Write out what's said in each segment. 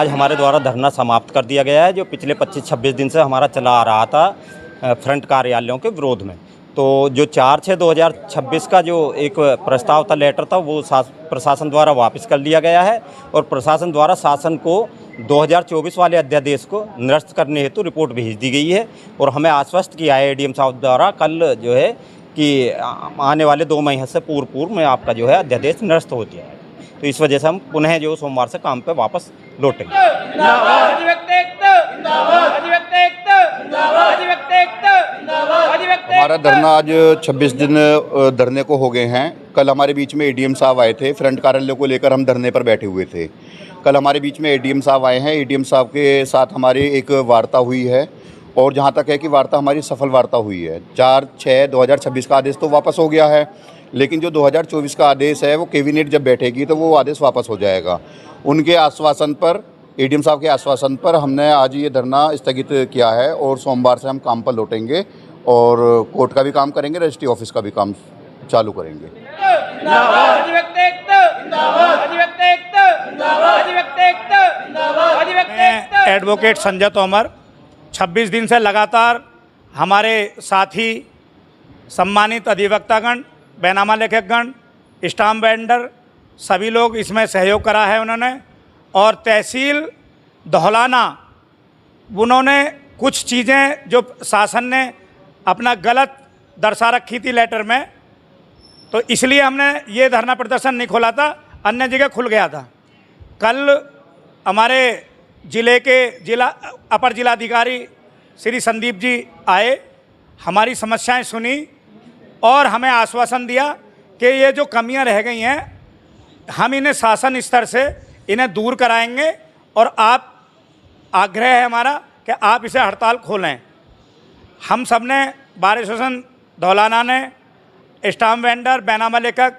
आज हमारे द्वारा धरना समाप्त कर दिया गया है, जो पिछले 25-26 दिन से हमारा चला आ रहा था फ्रंट कार्यालयों के विरोध में। तो जो 4/6/2026 का जो एक प्रस्ताव था, लेटर था, वो प्रशासन द्वारा वापस कर लिया गया है और प्रशासन द्वारा शासन को 2024 वाले अध्यादेश को निरस्त करने हेतु रिपोर्ट भेज दी गई है। और हमें आश्वस्त किया है एडीएम साहब द्वारा कल जो है कि आने वाले 2 महीने से पूर्व में आपका जो है अध्यादेश निरस्त हो जाएगा। तो इस वजह से हम पुनः जो सोमवार से काम पे वापस लौटेंगे। हमारा धरना आज 26 दिन धरने को हो गए हैं। कल हमारे बीच में एडीएम साहब आए थे, फ्रंट कार्यालय को लेकर हम धरने पर बैठे हुए थे। कल हमारे बीच में एडीएम साहब आए हैं। एडीएम साहब के साथ हमारी एक वार्ता हुई है और जहां तक है कि वार्ता हमारी सफल वार्ता हुई है। 4/6/2026 का आदेश तो वापस हो गया है, लेकिन जो 2024 का आदेश है वो कैबिनेट जब बैठेगी तो वो आदेश वापस हो जाएगा। उनके आश्वासन पर, एडीएम साहब के आश्वासन पर हमने आज ये धरना स्थगित किया है और सोमवार से हम काम पर लौटेंगे और कोर्ट का भी काम करेंगे, रजिस्ट्री ऑफिस का भी काम चालू करेंगे। मैं एडवोकेट संजय तोमर 26 दिन से लगातार हमारे साथी सम्मानित अधिवक्तागण, बैनामा लेखकगण, स्टाम्प वेंडर सभी लोग इसमें सहयोग करा है उन्होंने। और तहसील धौलाना उन्होंने कुछ चीज़ें जो शासन ने अपना गलत दर्शा रखी थी लेटर में, तो इसलिए हमने ये धरना प्रदर्शन नहीं खोला था, अन्य जगह खुल गया था। कल हमारे ज़िले के अपर जिलाधिकारी श्री संदीप जी आए, हमारी समस्याएं सुनी और हमें आश्वासन दिया कि ये जो कमियां रह गई हैं हम इन्हें शासन स्तर से इन्हें दूर कराएंगे और आप आग्रह है हमारा कि आप इसे हड़ताल खोलें। हम सब ने बार एसोसिएशन धौलाना ने, स्टाम्प वेंडर, बैनामा लेखक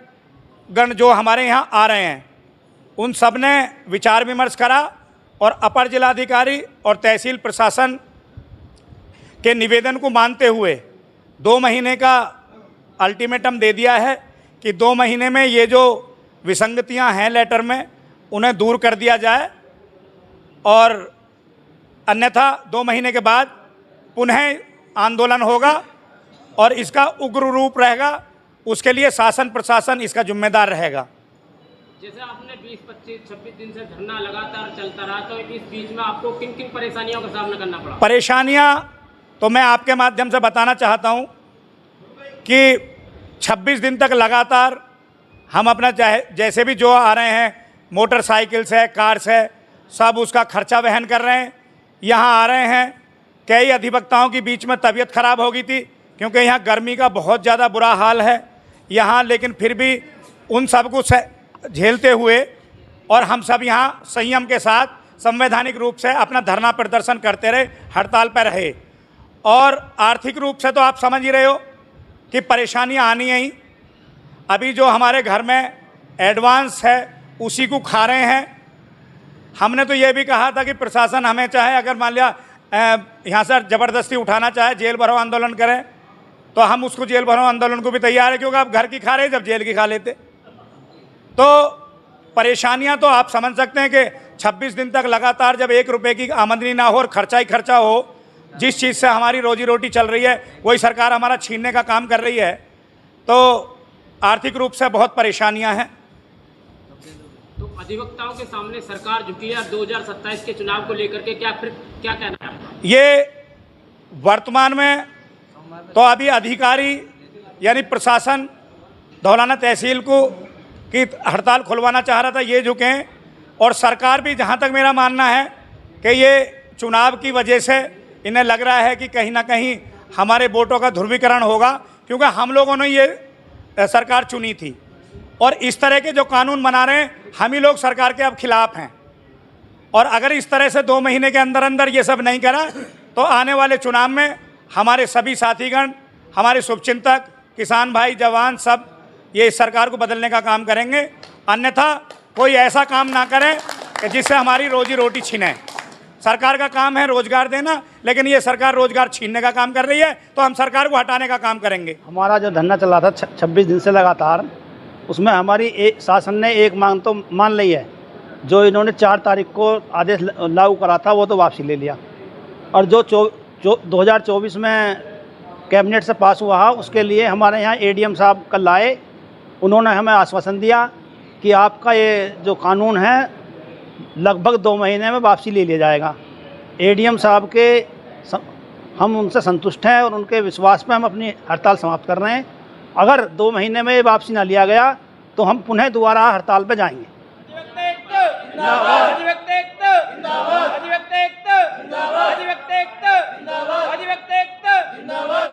गण जो हमारे यहाँ आ रहे हैं, उन सब ने विचार विमर्श करा और अपर जिलाधिकारी और तहसील प्रशासन के निवेदन को मानते हुए 2 महीने का अल्टीमेटम दे दिया है कि 2 महीने में ये जो विसंगतियां हैं लेटर में उन्हें दूर कर दिया जाए और अन्यथा 2 महीने के बाद पुनः आंदोलन होगा और इसका उग्र रूप रहेगा। उसके लिए शासन प्रशासन इसका जिम्मेदार रहेगा। जैसे आपने 20-25-26 दिन से धरना लगातार चलता रहा, तो इस बीच में आपको किन किन परेशानियों का सामना करना पड़ा? परेशानियां तो मैं आपके माध्यम से बताना चाहता हूं कि 26 दिन तक लगातार हम अपना जैसे भी जो आ रहे हैं, मोटरसाइकिल से, कार से, सब उसका खर्चा वहन कर रहे हैं। यहाँ आ रहे हैं, कई अधिवक्ताओं के बीच में तबीयत खराब हो गई थी क्योंकि यहाँ गर्मी का बहुत ज़्यादा बुरा हाल है यहाँ, लेकिन फिर भी उन सब को झेलते हुए और हम सब यहाँ संयम के साथ संवैधानिक रूप से अपना धरना प्रदर्शन करते रहे, हड़ताल पर रहे। और आर्थिक रूप से तो आप समझ ही रहे हो कि परेशानियाँ आनी ही। अभी जो हमारे घर में एडवांस है उसी को खा रहे हैं। हमने तो ये भी कहा था कि प्रशासन हमें चाहे अगर मान लिया यहाँ से ज़बरदस्ती उठाना चाहे, जेल भरो आंदोलन करें, तो हम उसको जेल भरो आंदोलन को भी तैयार है, क्योंकि आप घर की खा रहे जब जेल की खा लेते। तो परेशानियाँ तो आप समझ सकते हैं कि 26 दिन तक लगातार जब 1 रुपये की आमदनी ना हो और खर्चा ही खर्चा हो, जिस चीज़ से हमारी रोजी रोटी चल रही है वही सरकार हमारा छीनने का काम कर रही है, तो आर्थिक रूप से बहुत परेशानियां हैं। तो अधिवक्ताओं के सामने सरकार झुकी है 2027 के चुनाव को लेकर के, क्या कहना है? ये वर्तमान में तो अभी अधिकारी यानी प्रशासन धौलाना तहसील को की हड़ताल खुलवाना चाह रहा था, ये झुके। और सरकार भी, जहाँ तक मेरा मानना है कि ये चुनाव की वजह से इन्हें लग रहा है कि कहीं ना कहीं हमारे वोटों का ध्रुवीकरण होगा, क्योंकि हम लोगों ने ये सरकार चुनी थी और इस तरह के जो कानून बना रहे हैं हम ही लोग सरकार के अब खिलाफ हैं। और अगर इस तरह से 2 महीने के अंदर अंदर ये सब नहीं करा तो आने वाले चुनाव में हमारे सभी साथीगण, हमारे शुभचिंतक, किसान भाई, जवान सब ये इस सरकार को बदलने का काम करेंगे। अन्यथा कोई ऐसा काम ना करें कि जिससे हमारी रोजी रोटी छिने। सरकार का काम है रोजगार देना, लेकिन ये सरकार रोजगार छीनने का काम कर रही है, तो हम सरकार को हटाने का काम करेंगे। हमारा जो धरना चल रहा था 26 दिन से लगातार, उसमें हमारी शासन ने एक मांग तो मान ली है जो इन्होंने 4 तारीख को आदेश लागू करा था वो तो वापसी ले लिया, और जो 2024 में कैबिनेट से पास हुआ उसके लिए हमारे यहाँ एडीएम साहब कल आए। उन्होंने हमें आश्वासन दिया कि आपका ये जो कानून है लगभग 2 महीने में वापसी ले लिया जाएगा। एडीएम साहब के हम उनसे संतुष्ट हैं और उनके विश्वास पे हम अपनी हड़ताल समाप्त कर रहे हैं। अगर 2 महीने में वापसी ना लिया गया तो हम पुनः दोबारा हड़ताल पे जाएंगे।